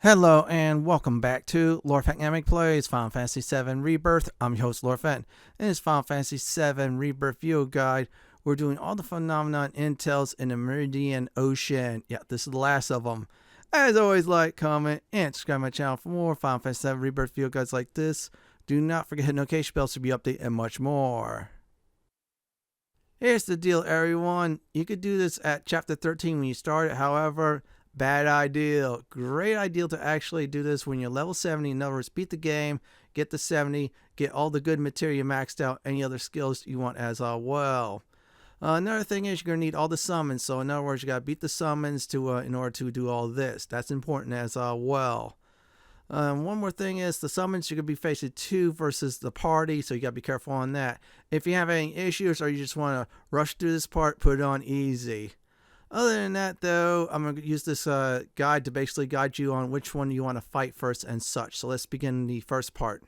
Hello and welcome back to Lord Fenton Plays Final Fantasy VII Rebirth. I'm your host Lord Fenton. In this Final Fantasy VII Rebirth video guide, we're doing all the phenomenon intels in the Meridian Ocean. Yeah, this is the last of them. As always, like, comment, and subscribe to my channel for more Final Fantasy VII Rebirth video guides like this. Do not forget to hit notification bells to be updated and much more. Here's the deal, everyone. You could do this at chapter 13 when you start it. However, bad idea. Great idea to actually do this when you're level 70. In other words, beat the game, get to 70, get all the good material maxed out, any other skills you want as well. Another thing is you're going to need all the summons. So in other words, you got to beat the summons to in order to do all this. That's important as well. One more thing is the summons you're going to be facing 2 versus the party, so you got to be careful on that. If you have any issues or you just want to rush through this part, put it on easy. Other than that, though, I'm going to use this guide to basically guide you on which one you want to fight first and such. So let's begin the first part.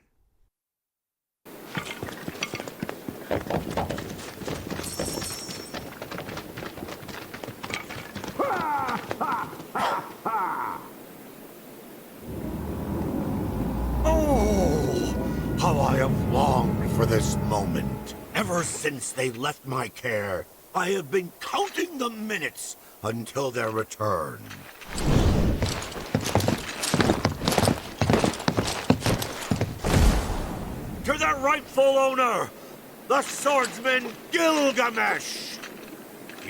Oh, how I have longed for this moment. Ever since they left my care, I have been counting the minutes until their return. To their rightful owner, the swordsman Gilgamesh!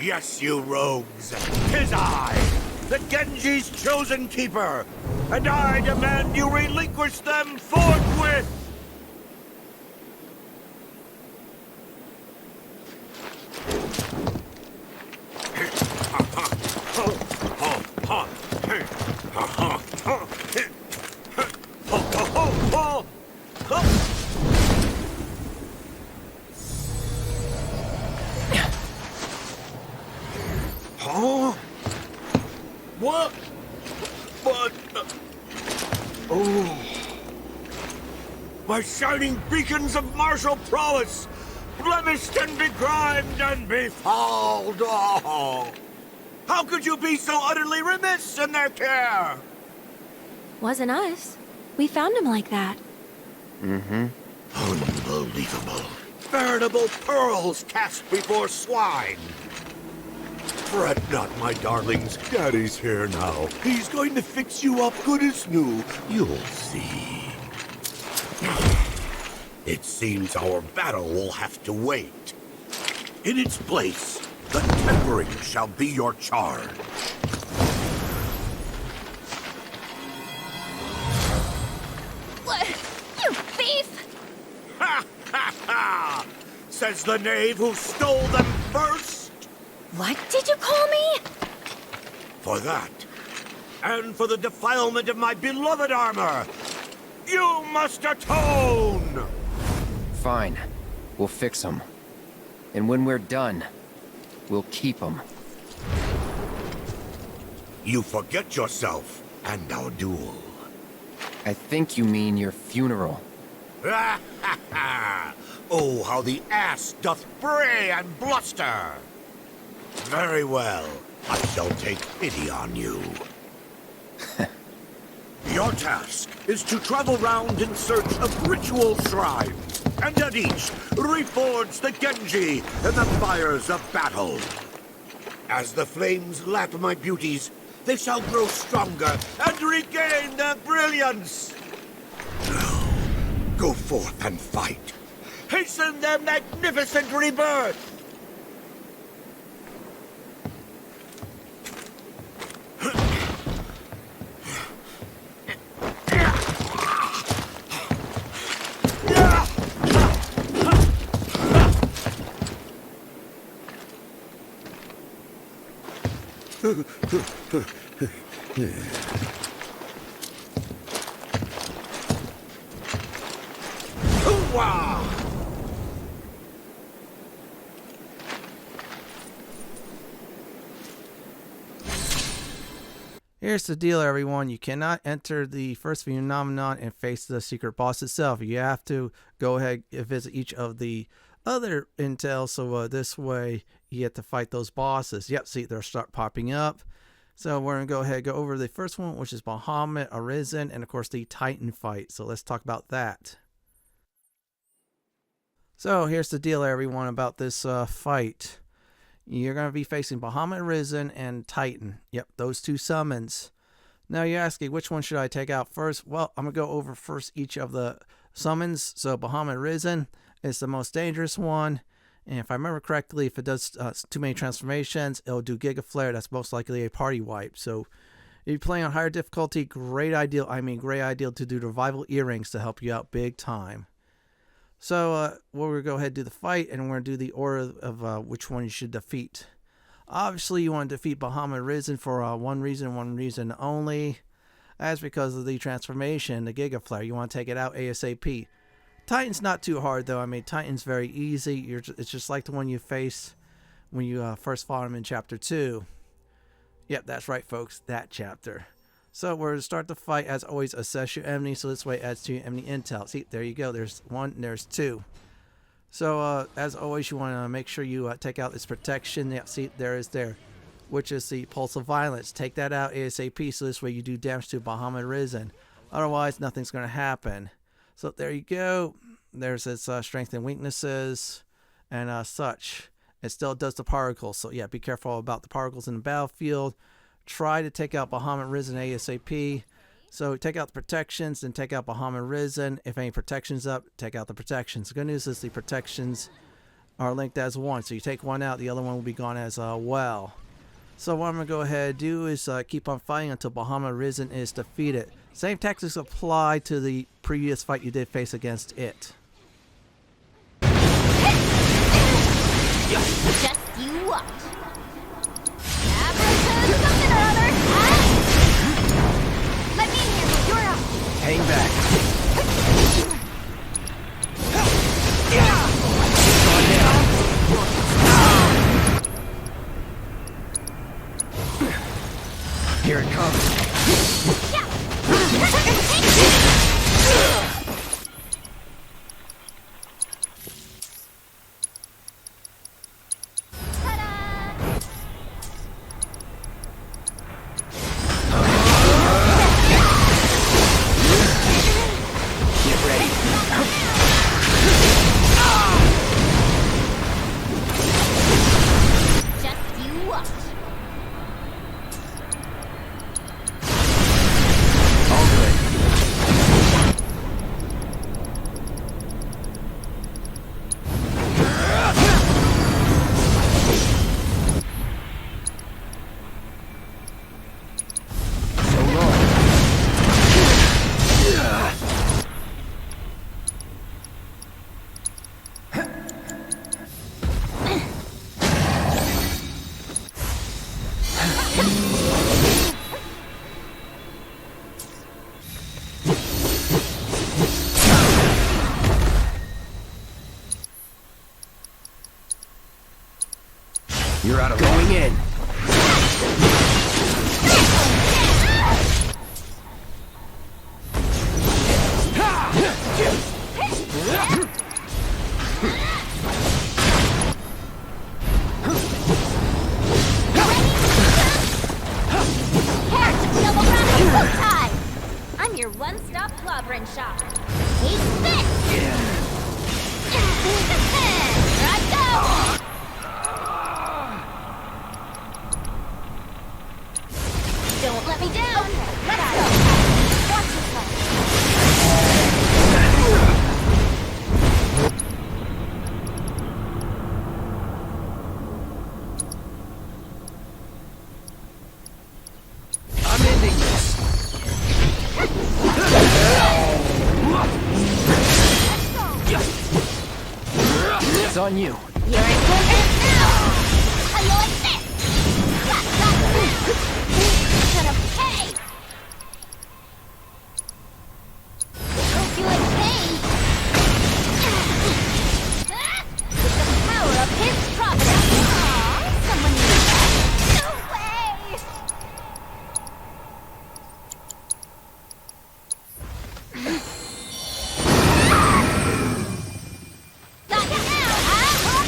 Yes, you rogues, 'tis I, the Genji's chosen keeper, and I demand you relinquish them forthwith! Huh? What? But... oh... my shining beacons of martial prowess! Blemished and begrimed and befouled! Oh! How could you be so utterly remiss in their care? Wasn't us. We found him like that. Mm-hmm. Unbelievable. Veritable pearls cast before swine. Fret not, my darlings. Daddy's here now. He's going to fix you up good as new. You'll see. It seems our battle will have to wait. In its place, the tempering shall be your charge. What? You thief! Ha ha ha! Says the knave who stole them first. What did you call me? For that, and for the defilement of my beloved armor, you must atone! Fine. We'll fix them. And when we're done, we'll keep them. You forget yourself and our duel. I think you mean your funeral. Ha ha ha! Oh, how the ass doth bray and bluster! Very well. I shall take pity on you. Your task is to travel round in search of ritual shrines, and at each, reforge the Genji in the fires of battle. As the flames lap my beauties, they shall grow stronger and regain their brilliance. Now, go forth and fight. Hasten their magnificent rebirth. Hoo-wah! Here's the deal, everyone. You cannot enter the first phenomenon and face the secret boss itself. You have to go ahead and visit each of the other intel, so this way you get to fight those bosses. Yep, see, they'll start popping up. So we're going to go ahead and go over the first one, which is Bahamut Arisen, and of course the Titan fight. So let's talk about that. So here's the deal, everyone, about this fight. You're going to be facing Bahamut Arisen and Titan. Yep, those two summons. Now you're asking, which one should I take out first? Well, I'm going to go over first each of the summons. So Bahamut Arisen is the most dangerous one. And if I remember correctly, if it does too many transformations, it'll do Giga Flare. That's most likely a party wipe. So if you're playing on higher difficulty, great idea to do the Revival Earrings to help you out big time. So we're going to go ahead and do the fight, and we're going to do the order of which one you should defeat. Obviously, you want to defeat Bahamut Arisen for one reason only. That's because of the transformation, the Giga Flare. You want to take it out ASAP. Titan's not too hard, though. I mean, Titan's very easy. It's just like the one you face when you first fought him in Chapter 2. Yep, that's right, folks. That chapter. So we're going to start the fight. As always, assess your enemy. So this way adds to your enemy intel. See, there you go. There's one and there's two. So as always, you want to make sure you take out this protection. Yeah, see, there, which is the Pulse of Violence. Take that out ASAP. So this way you do damage to Bahamut Arisen. Otherwise, nothing's going to happen. So there you go. There's its strength and weaknesses and such. It still does the particles. So yeah, be careful about the particles in the battlefield. Try to take out Bahamut Arisen ASAP. So take out the protections, then take out Bahamut Arisen. If any protections up, take out the protections. The good news is the protections are linked as one. So you take one out, the other one will be gone as well. So what I'm going to go ahead and do is keep on fighting until Bahamut Arisen is defeated. Same tactics apply to the previous fight you did face against it. Just you watch. Something or other. Let me handle your up. Hang back. Here it comes. You're out of going in. I'm your one-stop clobbering shop. He's fit. Here I go. Don't let me down! Okay, let's go! Watch yourself! I'm ending this! It's on you. You're in good hands now! How you like this? Clap. Gonna pay! Hope you like pain! With the power of his providence! Aww, someone needs that! No way! Got it now, huh?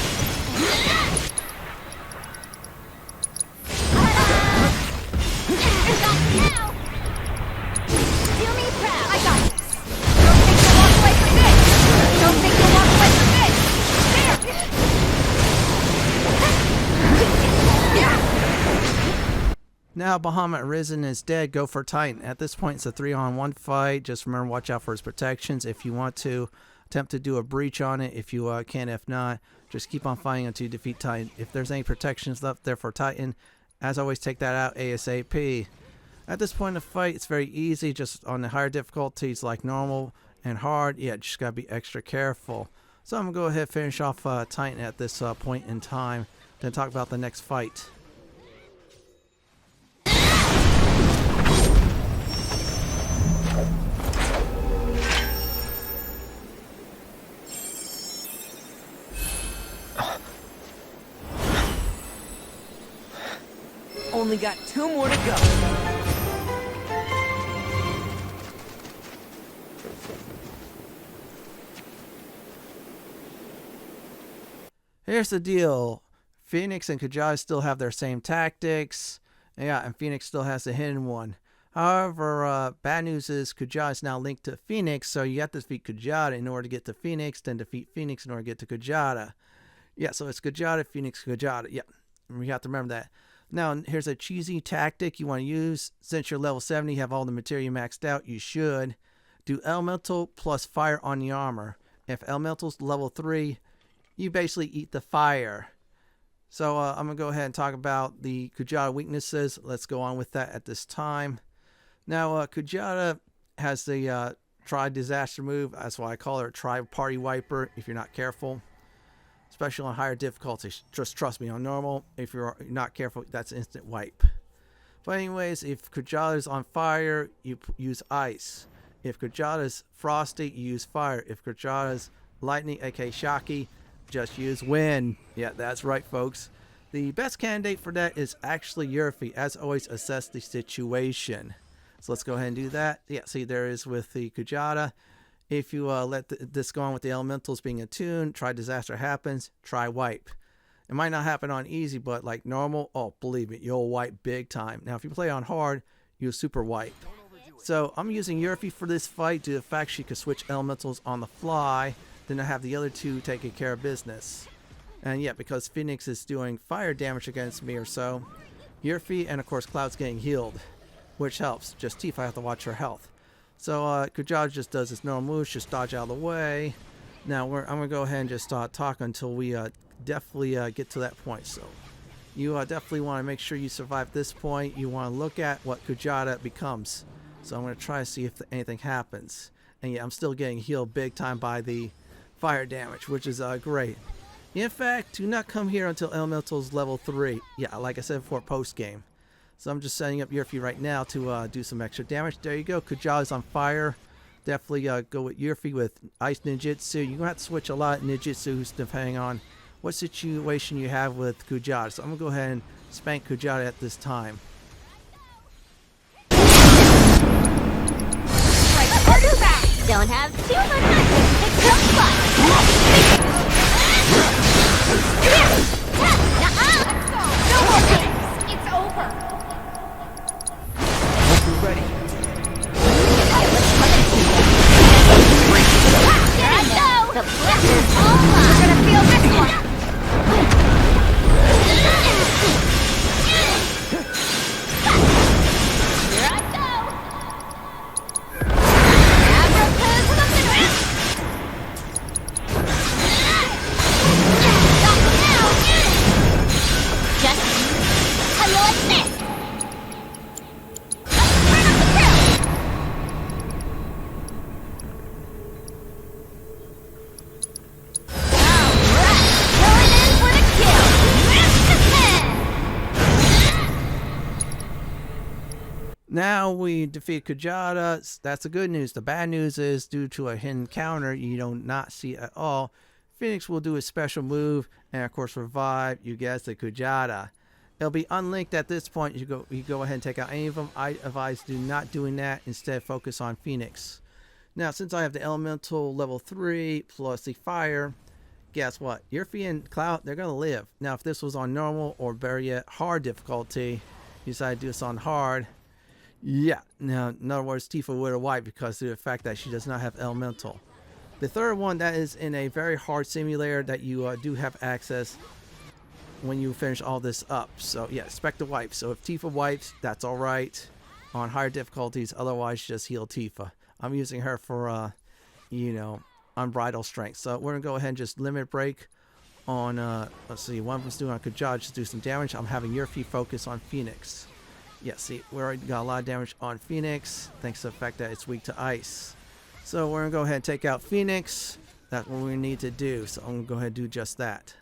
Now Bahamut Arisen is dead. Go for Titan. At this point, it's a 3-on-1 fight. Just remember, watch out for his protections. If you want to, attempt to do a breach on it. If you can, if not, just keep on fighting until you defeat Titan. If there's any protections left there for Titan, as always, take that out ASAP. At this point in the fight, it's very easy. Just on the higher difficulties like normal and hard, yeah, just gotta be extra careful. So I'm gonna go ahead and finish off Titan at this point in time. Then talk about the next fight. Only got 2 more to go. Here's the deal. Phoenix and Kujata still have their same tactics. Yeah, and Phoenix still has the hidden one. However, bad news is Kujata is now linked to Phoenix, so you have to defeat Kujata in order to get to Phoenix, then defeat Phoenix in order to get to Kujata. Yeah, so it's Kujata, Phoenix, Kujata. Yeah, we have to remember that. Now, here's a cheesy tactic you want to use. Since you're level 70, you have all the material maxed out, you should do elemental plus fire on the armor. If elemental's level 3, you basically eat the fire. So I'm going to go ahead and talk about the Kujata weaknesses. Let's go on with that at this time. Now, Kujata has the tri-disaster move. That's why I call her a tri-party wiper if you're not careful. Especially on higher difficulties. Just trust me, on normal, if you're not careful, that's instant wipe. But anyways, if Kujata is on fire, you use ice. If Kujata is frosty, you use fire. If Kujata is lightning, aka shocky, just use wind. Yeah, that's right, folks. The best candidate for that is actually Yurfi. As always, assess the situation. So let's go ahead and do that. Yeah, see, there is with the Kujata. If you let this go on with the elementals being attuned, try disaster happens, try wipe. It might not happen on easy, but like normal, oh, believe me, you'll wipe big time. Now, if you play on hard, you'll super wipe. So I'm using Yurfi for this fight due to the fact she could switch elementals on the fly. Then I have the other two taking care of business. And yeah, because Phoenix is doing fire damage against me or so, Yurfi and of course Cloud's getting healed, which helps. Just Tifa, I have to watch her health. So Kujata just does his normal moves, just dodge out of the way. Now I'm going to go ahead and just start talking until we definitely get to that point. So you definitely want to make sure you survive this point. You want to look at what Kujata becomes. So I'm going to try to see if anything happens. And yeah, I'm still getting healed big time by the fire damage, which is great. In fact, do not come here until Elemental's level 3. Yeah, like I said before, post-game. So I'm just setting up Yurfi right now to do some extra damage. There you go. Kujata's on fire. Definitely go with Yurfi with Ice Ninjutsu. You're going to have to switch a lot of Ninjutsus depending on what situation you have with Kujata. So I'm going to go ahead and spank Kujata at this time. Don't have too much to come by. No more games. It's over. Hope you're ready. Here I go. The pressure's all mine. We're gonna feel this one. Here I go. Now we defeat Kujata. That's the good news. The bad news is due to a hidden counter you do not see at all, Phoenix will do a special move and of course revive, you guessed it, Kujata. It'll be unlinked at this point. You go ahead and take out any of them. I advise do not doing that. Instead focus on Phoenix. Now since I have the elemental level 3 plus the fire, guess what? Yurfi and Cloud, they're gonna live. Now if this was on normal or better yet hard difficulty, you decide to do this on hard. Yeah, now in other words, Tifa would have wiped because of the fact that she does not have elemental. The third one that is in a very hard simulator that you do have access when you finish all this up. So yeah, expect to wipe. So if Tifa wipes, that's all right on higher difficulties. Otherwise, just heal Tifa. I'm using her for unbridled strength. So we're gonna go ahead and just limit break on let's see, one of us doing on Kujata to do some damage. I'm having your feet focus on Phoenix. Yeah, see, we already got a lot of damage on Phoenix thanks to the fact that it's weak to ice. So we're gonna go ahead and take out Phoenix. That's what we need to do. So I'm gonna go ahead and do just that.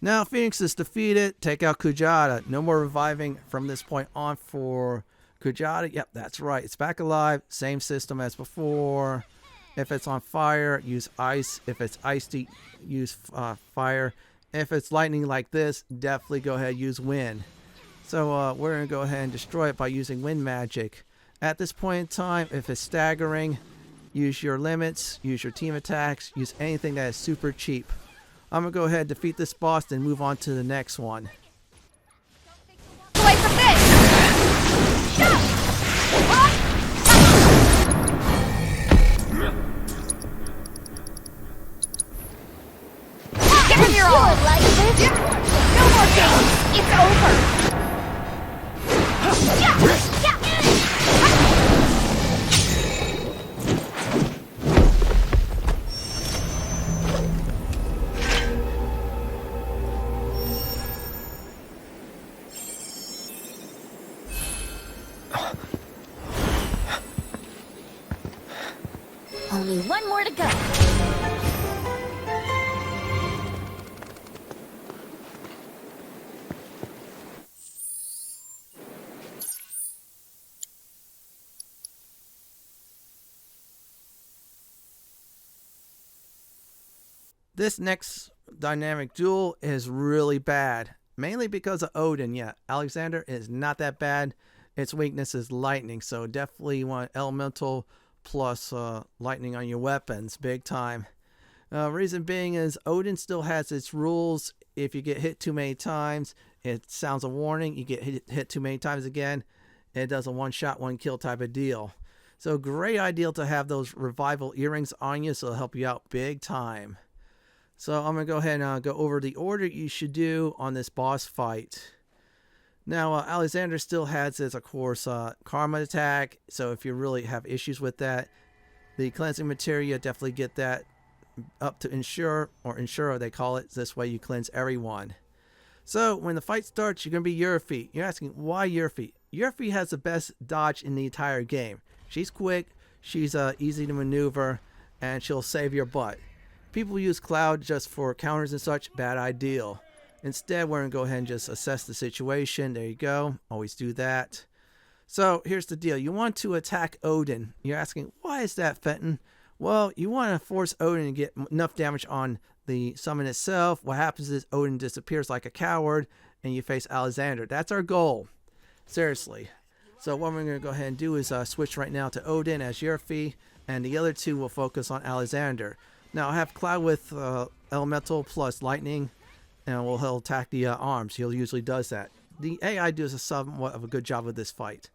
Now Phoenix is defeated. Take out Kujata. No more reviving from this point on for Kujata. Yep, that's right. It's back alive. Same system as before. If it's on fire, use ice. If it's icy, use fire. If it's lightning like this, definitely go ahead and use wind. So we're going to go ahead and destroy it by using wind magic. At this point in time, if it's staggering, use your limits, use your team attacks, use anything that is super cheap. I'm going to go ahead and defeat this boss and move on to the next one. Away from this! Give him your all! Like this? No more games! It's over! Only one more to go. This next dynamic duel is really bad, mainly because of Odin. Yeah, Alexander is not that bad. Its weakness is lightning, so definitely you want elemental plus lightning on your weapons, big time. Reason being is Odin still has its rules. If you get hit too many times, it sounds a warning. You get hit too many times again, it does a one-shot, one-kill type of deal. So great idea to have those revival earrings on you, so it'll help you out big time. So I'm going to go ahead and go over the order you should do on this boss fight. Now, Alexander still has his, of course, karma attack. So if you really have issues with that, the cleansing materia, definitely get that up to ensure, or ensure they call it. This way you cleanse everyone. So when the fight starts, you're going to be Yurfi. You're asking, why Yurfi? Yurfi has the best dodge in the entire game. She's quick, she's easy to maneuver, and she'll save your butt. People use Cloud just for counters and such, bad idea. Instead, we're going to go ahead and just assess the situation. There you go. Always do that. So here's the deal. You want to attack Odin. You're asking, why is that, Fenton? Well, you want to force Odin to get enough damage on the summon itself. What happens is Odin disappears like a coward, and you face Alexander. That's our goal. Seriously. So what we're going to go ahead and do is switch right now to Odin as Yurfi, and the other two will focus on Alexander. Now, I have Cloud with elemental plus lightning, and he'll attack the arms. He usually does that. The AI does a somewhat of a good job with this fight.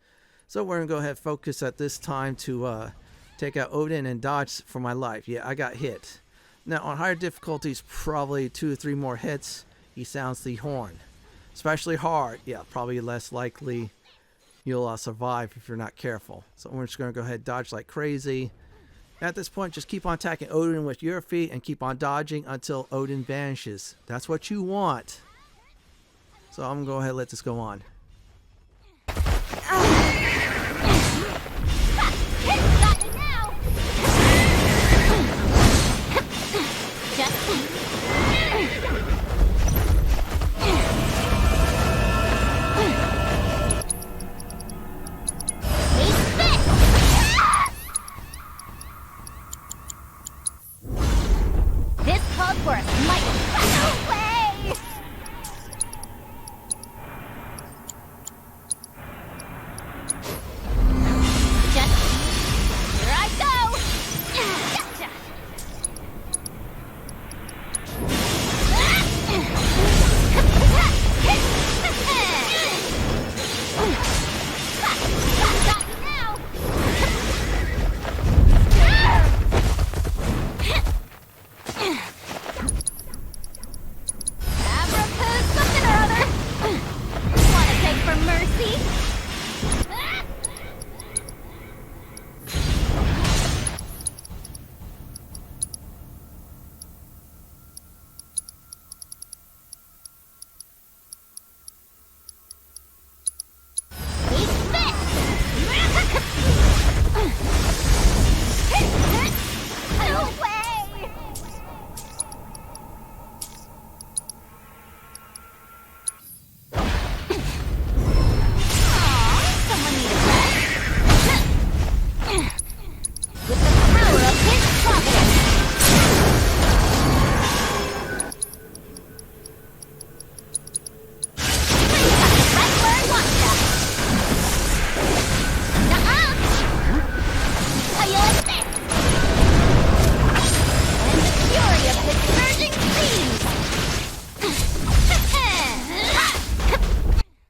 So we're going to go ahead and focus at this time to take out Odin and dodge for my life. Yeah, I got hit. Now, on higher difficulties, probably 2 or 3 more hits, he sounds the horn. Especially hard. Yeah, probably less likely you'll survive if you're not careful. So we're just going to go ahead and dodge like crazy. At this point, just keep on attacking Odin with your feet and keep on dodging until Odin vanishes. That's what you want. So I'm going to go ahead and let this go on.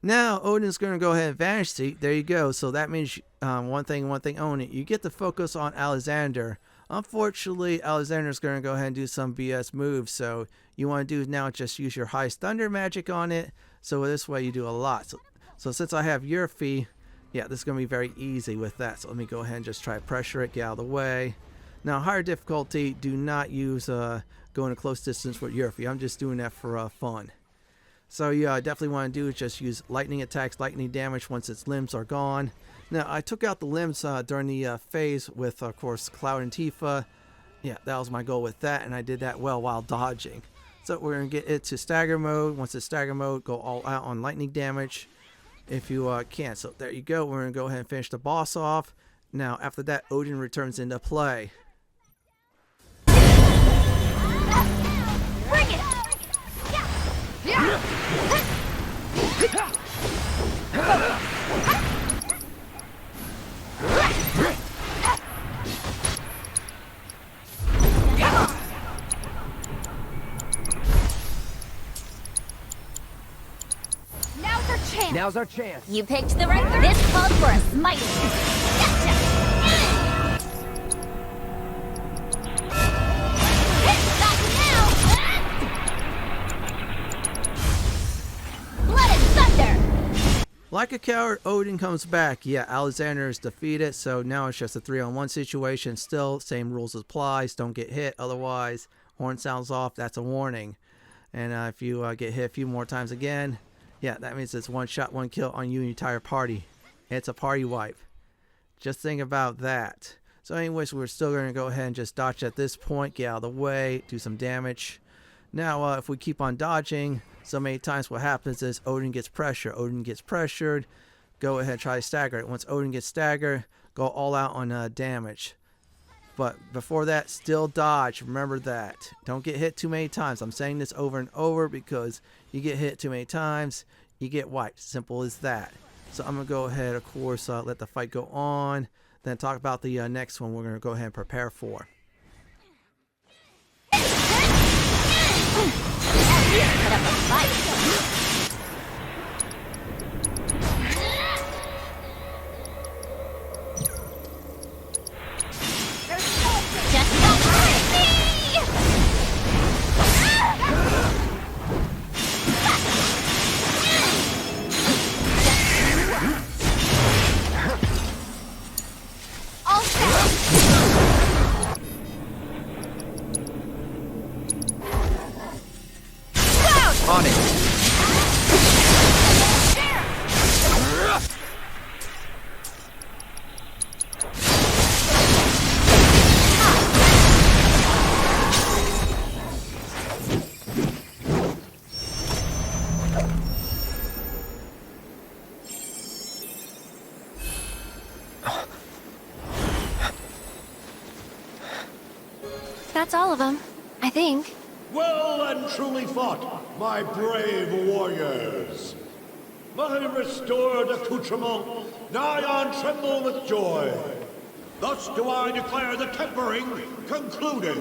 Now, Odin's going to go ahead and vanish seat. There you go. So that means one thing only. You get to focus on Alexander. Unfortunately, Alexander's going to go ahead and do some BS moves. So you want to do now just use your highest thunder magic on it. So this way you do a lot. So since I have Yurfi, yeah, this is going to be very easy with that. So let me go ahead and just try to pressure it, get out of the way. Now, higher difficulty, do not use going a close distance with Yurfi. I'm just doing that for fun. So yeah, definitely want to do is just use lightning attacks, lightning damage once its limbs are gone. Now, I took out the limbs during the phase with, of course, Cloud and Tifa. Yeah, that was my goal with that, and I did that well while dodging. So we're going to get it to stagger mode. Once it's stagger mode, go all out on lightning damage if you can. So there you go. We're going to go ahead and finish the boss off. Now, after that, Odin returns into play. Bring it! Now's our chance. You picked the right one. This called for a smite. Gotcha! Stop now! Blood and thunder! Like a coward, Odin comes back. Yeah, Alexander is defeated, so now it's just a 3-on-1 situation. Still, same rules applies. Don't get hit, otherwise, horn sounds off. That's a warning. And if you get hit a few more times again, yeah, that means it's one shot, one kill on you and your entire party. It's a party wipe. Just think about that. So anyways, we're still going to go ahead and just dodge at this point, get out of the way, do some damage. Now, if we keep on dodging so many times, what happens is Odin gets pressure. Odin gets pressured. Go ahead and try to stagger it. Once Odin gets staggered, go all out on damage. But before that, still dodge. Remember that. Don't get hit too many times. I'm saying this over and over because you get hit too many times, you get wiped. Simple as that. So I'm going to go ahead, of course, let the fight go on. Then talk about the next one we're going to go ahead and prepare for. Put up a fight. On it. That's all of them, I think. Well and truly fought, my brave warriors. My restored accoutrement, nigh on tremble with joy. Thus do I declare the tempering concluded.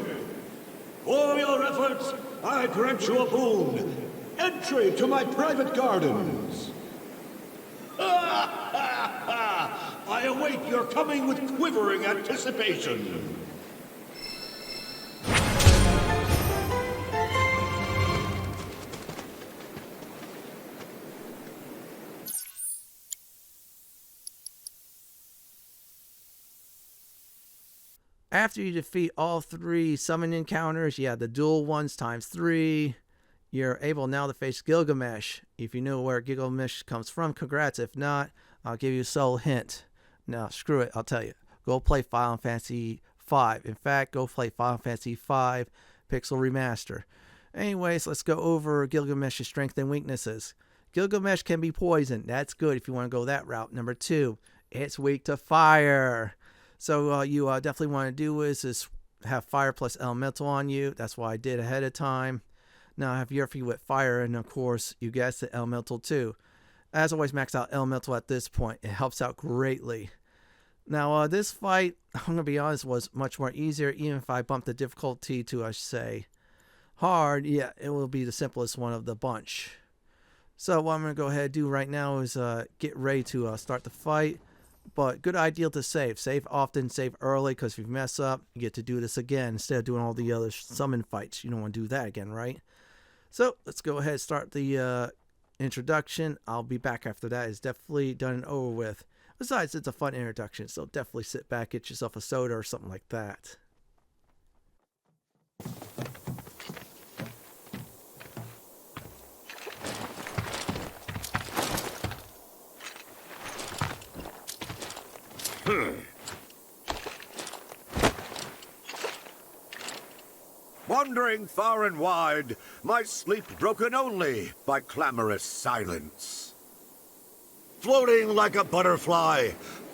For your efforts, I grant you a boon. Entry to my private gardens. I await your coming with quivering anticipation. After you defeat all 3 summon encounters, yeah, the dual ones times 3, you're able now to face Gilgamesh. If you know where Gilgamesh comes from, congrats. If not, I'll give you a subtle hint. No, screw it, I'll tell you. Go play Final Fantasy V. In fact, go play Final Fantasy V Pixel Remaster. Anyways, let's go over Gilgamesh's strengths and weaknesses. Gilgamesh can be poisoned. That's good if you want to go that route. Number 2, it's weak to fire. So you definitely want to do is have fire plus elemental on you. That's what I did ahead of time. Now I have Yurfi with fire, and of course you guessed it, elemental too. As always, max out elemental at this point. It helps out greatly. Now this fight, I'm going to be honest, was much more easier. Even if I bumped the difficulty to, I say, hard, yeah, it will be the simplest one of the bunch. So what I'm going to go ahead and do right now is get ready to start the fight. But good idea to save. Save often, save early, because if you mess up, you get to do this again instead of doing all the other summon fights. You don't want to do that again, right? So let's go ahead and start the introduction. I'll be back after that. It's definitely done and over with. Besides, it's a fun introduction, so definitely sit back, get yourself a soda or something like that. Wandering far and wide, my sleep broken only by clamorous silence. Floating like a butterfly,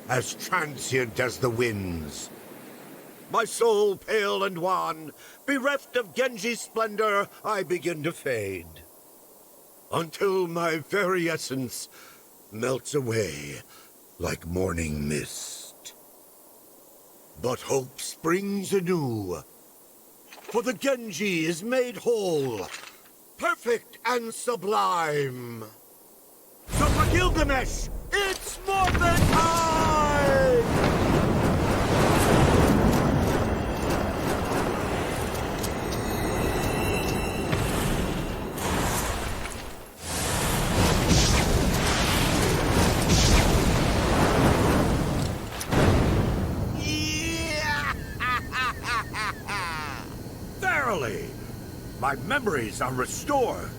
as transient as the winds. My soul pale and wan, bereft of Genji's splendor, I begin to fade. Until my very essence melts away like morning mist. But hope springs anew. For the Genji is made whole, perfect and sublime. So for Gilgamesh, it's more than time! Verily, my memories are restored.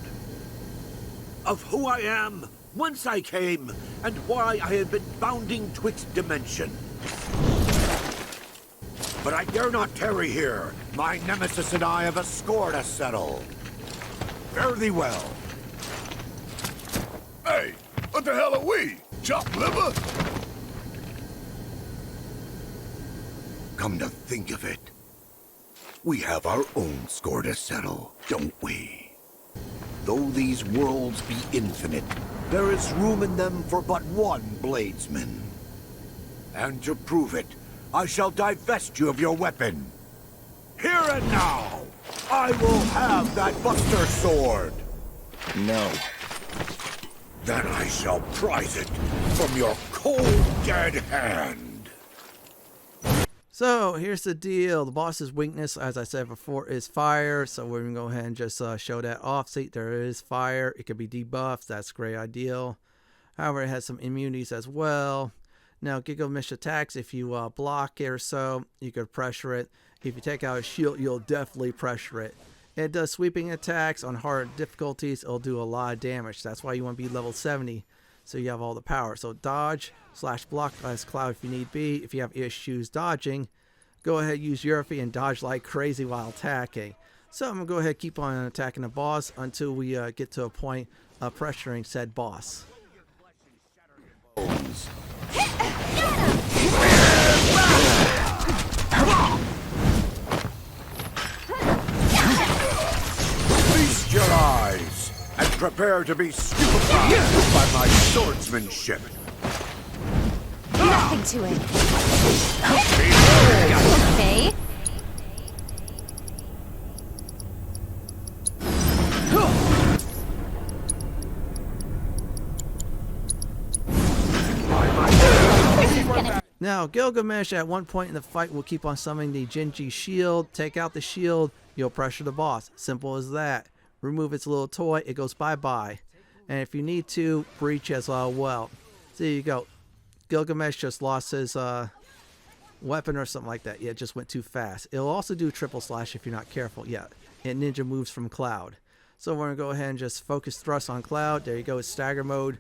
Of who I am, whence I came, and why I have been bounding twixt dimensions. But I dare not tarry here. My nemesis and I have a score to settle. Fare thee well. Hey, what the hell are we? Chopped liver? Come to think of it, we have our own score to settle, don't we? Though these worlds be infinite, there is room in them for but one bladesman. And to prove it, I shall divest you of your weapon. Here and now, I will have that Buster Sword. No. Then I shall prize it from your cold, dead hand. So here's the deal. The boss's weakness, as I said before, is fire. So we're going to go ahead and just show that off. See, there is fire. It could be debuffed. That's great ideal. However, it has some immunities as well. Now, Gilgamesh attacks. If you block it or so, you could pressure it. If you take out a shield, you'll definitely pressure it. It does sweeping attacks on hard difficulties. It'll do a lot of damage. That's why you want to be level 70. So you have all the power. So dodge / block as Cloud if you need be. If you have issues dodging, go ahead, use Yurfi and dodge like crazy while attacking. So I'm going to go ahead and keep on attacking the boss until we get to a point of pressuring said boss. Feast your eyes and prepare to be stupefied by my swordsmanship. Nothing to it. Okay. Now, Gilgamesh at one point in the fight will keep on summoning the Genji shield. Take out the shield, you'll pressure the boss. Simple as that. Remove its little toy, it goes bye-bye. And if you need to, breach as well. So there you go. Gilgamesh just lost his weapon or something like that. Yeah, it just went too fast. It'll also do triple slash if you're not careful. Yeah, it ninja moves from Cloud. So we're going to go ahead and just focus thrust on Cloud. There you go, it's stagger mode.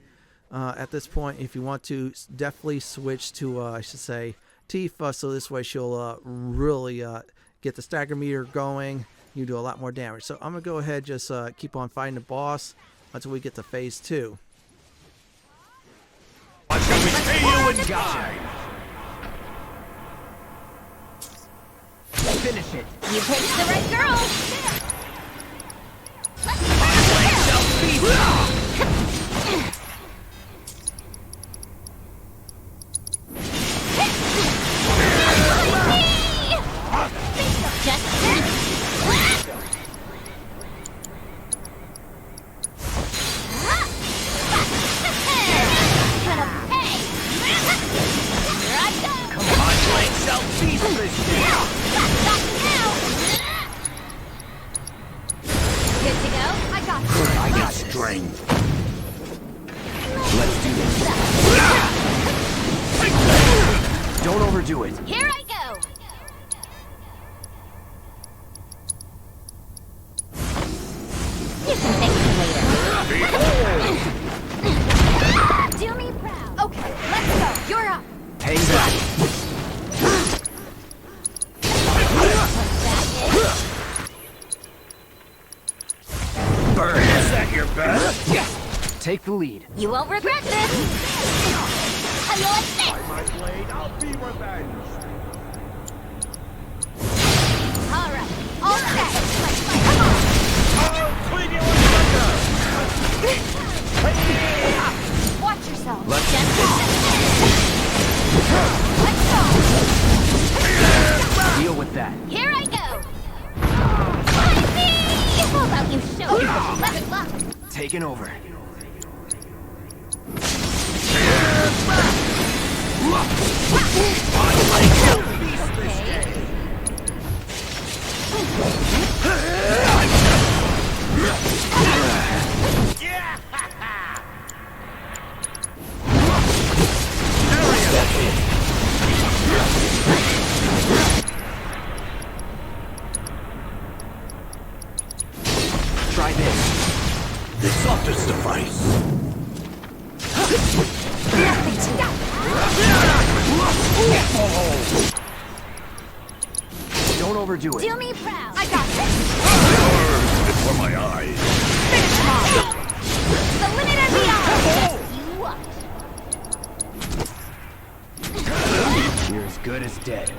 At this point, if you want to, definitely switch to, I should say, Tifa, so this way she'll really get the stagger meter going. You do a lot more damage. So I'm going to go ahead and just keep on fighting the boss until we get to phase 2. What shall we see you and die? Finish it. You picked the right girl. strength. Let's do this. Don't overdo it. Here I go! You can thank me later. Do me proud. Okay, let's go. You're up. Hang back. Burn. Is that your best? Take the lead. You won't regret this. How you like this? My blade, I'll be revenged. All right, all set. Come on. I'll clean you under. Watch yourself. Let's deal with that. Here I go. How about you show me some left luck? Taking over. Try this. This ought to suffice. Don't overdo it. Do me proud. I got this. Before my eyes. Finish him off. The limit and beyond. You watch. You're as good as dead.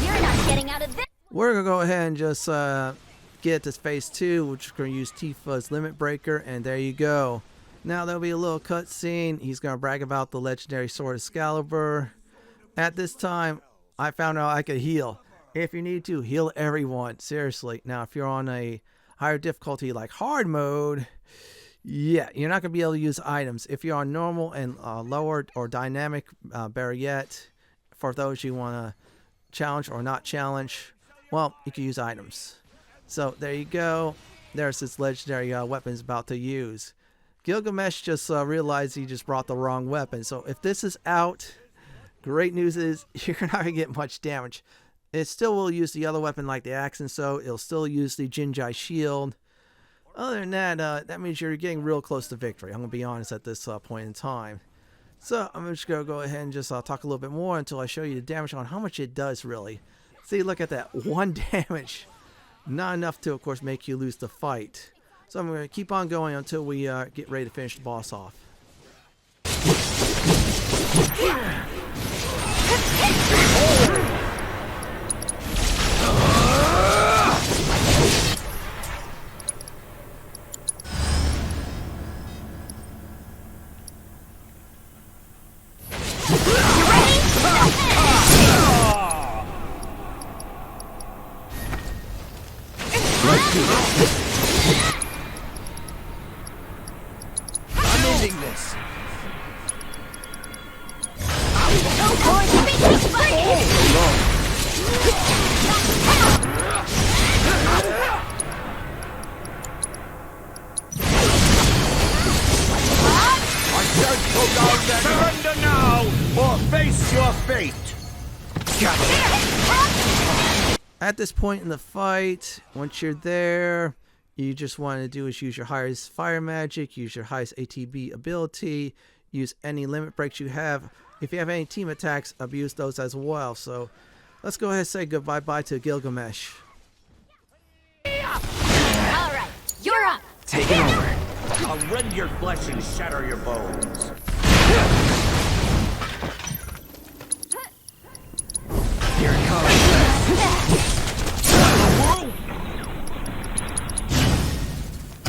You're not getting out of this. We're gonna go ahead and just get to phase 2, which is gonna use Tifa's limit breaker, and there you go. Now there'll be a little cutscene. He's gonna brag about the legendary sword Excalibur. At this time, I found out I could heal. If you need to, heal everyone. Seriously. Now, if you're on a higher difficulty like hard mode, yeah, you're not gonna be able to use items. If you're on normal and lower or dynamic, better yet, for those you wanna challenge or not challenge, well, you can use items. So there you go. There's this legendary weapon he's about to use. Gilgamesh just realized he just brought the wrong weapon. So if this is out, great news is you're not going to get much damage. It still will use the other weapon like the axe, and so it'll still use the Jinjai shield. Other than that, that means you're getting real close to victory. I'm going to be honest at this point in time. So I'm just going to go ahead and just talk a little bit more until I show you the damage on how much it does really. See, look at that. 1 damage. Not enough to, of course, make you lose the fight. So I'm going to keep on going until we get ready to finish the boss off. I'm ending this. Surrender now, or face your fate! At this point in the fight, once you're there, you just want to do is use your highest fire magic, use your highest ATB ability, use any limit breaks you have. If you have any team attacks, abuse those as well. So let's go ahead and say goodbye to Gilgamesh. Alright, you're up! Take it over. I'll rend your flesh and shatter your bones. Here it comes.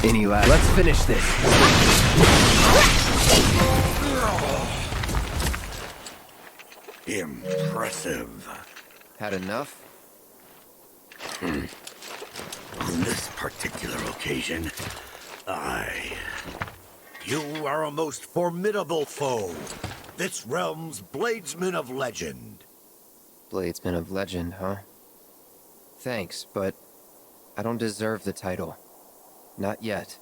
Any last? Let's finish this. Impressive. Had enough? On this particular occasion, you are a most formidable foe. This realm's bladesman of legend. Bladesman of legend, huh? Thanks, but I don't deserve the title. Not yet.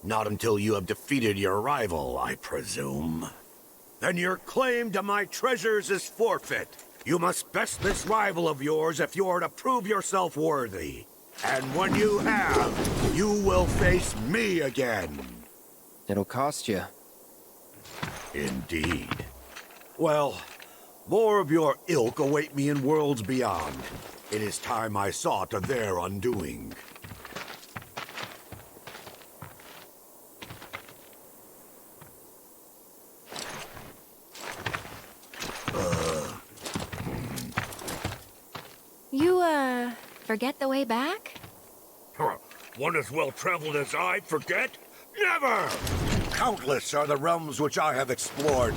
Not until you have defeated your rival, I presume. Then your claim to my treasures is forfeit. You must best this rival of yours if you are to prove yourself worthy. And when you have, you will face me again. It'll cost you. Indeed. Well, more of your ilk await me in worlds beyond. It is time I saw to their undoing. You, forget the way back? One as well-traveled as I forget? Never! Countless are the realms which I have explored.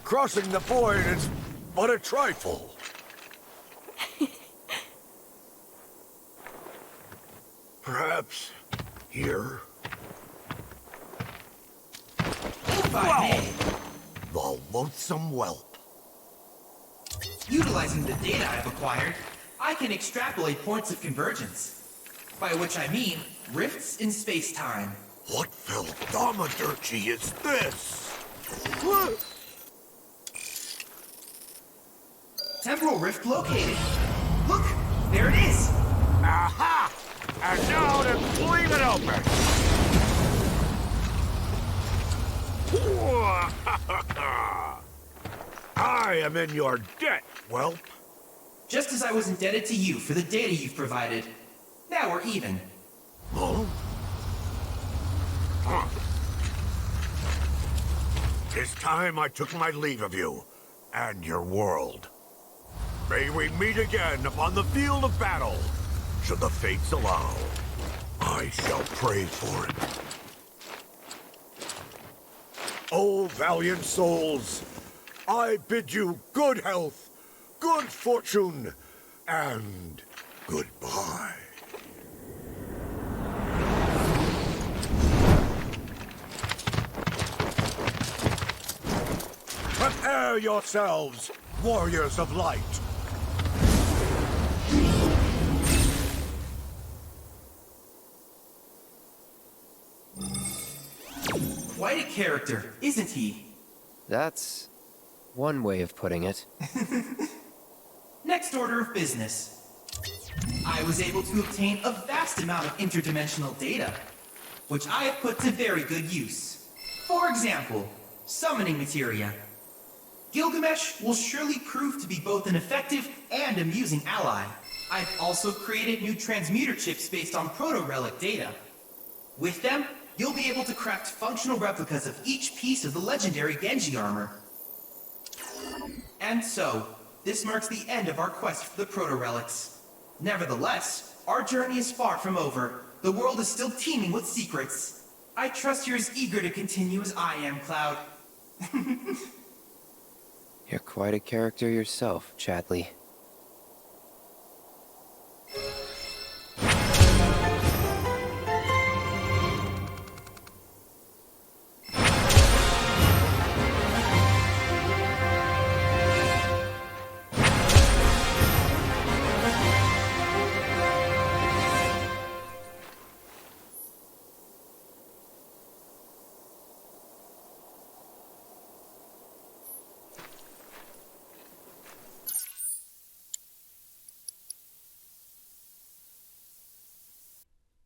Crossing the void is but a trifle. Perhaps here? Well, the loathsome whelp. Utilizing the data I've acquired, I can extrapolate points of convergence. By which I mean rifts in space-time. What Veldomadirty is this? Temporal rift located. Look, there it is. Aha! And now to leave it open! I am in your debt, whelp. Just as I was indebted to you for the data you've provided. Now we're even. Huh? It's time I took my leave of you, and your world. May we meet again upon the field of battle, should the fates allow. I shall pray for it. Oh, valiant souls, I bid you good health, good fortune, and goodbye. Prepare yourselves, warriors of light. Quite a character, isn't he? That's one way of putting it. Next order of business. I was able to obtain a vast amount of interdimensional data, which I have put to very good use. For example, summoning materia. Gilgamesh will surely prove to be both an effective and amusing ally. I've also created new transmuter chips based on proto-relic data. With them, you'll be able to craft functional replicas of each piece of the legendary Genji armor. And so, this marks the end of our quest for the proto-relics. Nevertheless, our journey is far from over. The world is still teeming with secrets. I trust you're as eager to continue as I am, Cloud. You're quite a character yourself, Chadley.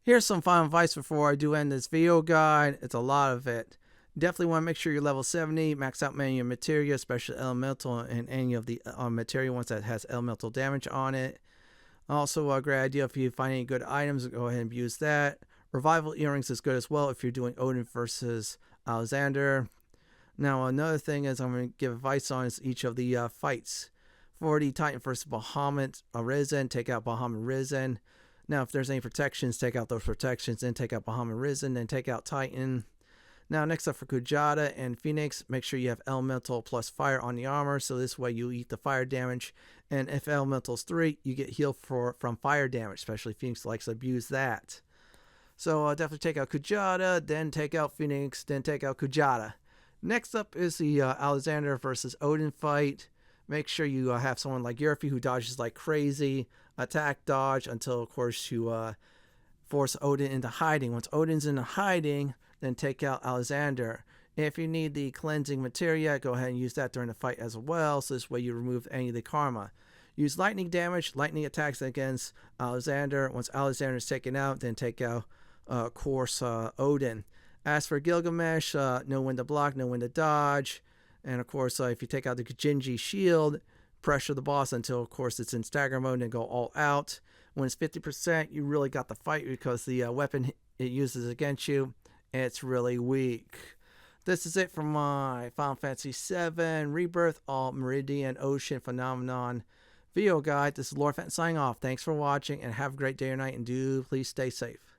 Here's some final advice before I do end this video guide. It's a lot of it. Definitely want to make sure you're level 70, max out many of your materia, especially elemental and any of the materia ones that has elemental damage on it. Also, a great idea if you find any good items, go ahead and use that. Revival earrings is good as well if you're doing Odin versus Alexander. Now, another thing is I'm going to give advice on is each of the fights. For the Titan versus Bahamut Arisen, take out Bahamut Arisen. Now, if there's any protections, take out those protections, then take out Bahamut Arisen, then take out Titan. Now, next up for Kujata and Phoenix, make sure you have Elemental plus Fire on the armor, so this way you eat the fire damage. And if Elemental's 3, you get healed from fire damage, especially Phoenix likes to abuse that. So definitely take out Kujata, then take out Phoenix, then take out Kujata. Next up is the Alexander versus Odin fight. Make sure you have someone like Yerfi who dodges like crazy. Attack, dodge, until of course you force Odin into hiding. Once Odin's into hiding, then take out Alexander. If you need the cleansing materia, go ahead and use that during the fight as well, so this way you remove any of the karma. Use lightning damage, lightning attacks against Alexander. Once Alexander is taken out, then take out, of course, Odin. As for Gilgamesh, know when to block, know when to dodge. And of course, if you take out the Genji shield, pressure the boss until, of course, it's in stagger mode and go all out. When it's 50%, you really got the fight because the weapon it uses against you, it's really weak. This is it for my Final Fantasy VII Rebirth All Meridian Ocean Phenomenon video guide. This is Lord Fenton signing off. Thanks for watching and have a great day or night, and do please stay safe.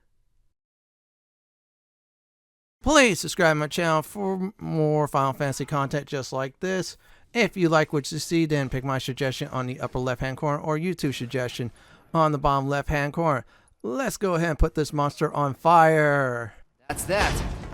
Please subscribe to my channel for more Final Fantasy content just like this. If you like what you see, then pick my suggestion on the upper left hand corner or YouTube suggestion on the bottom left hand corner. Let's go ahead and put this monster on fire. That's that.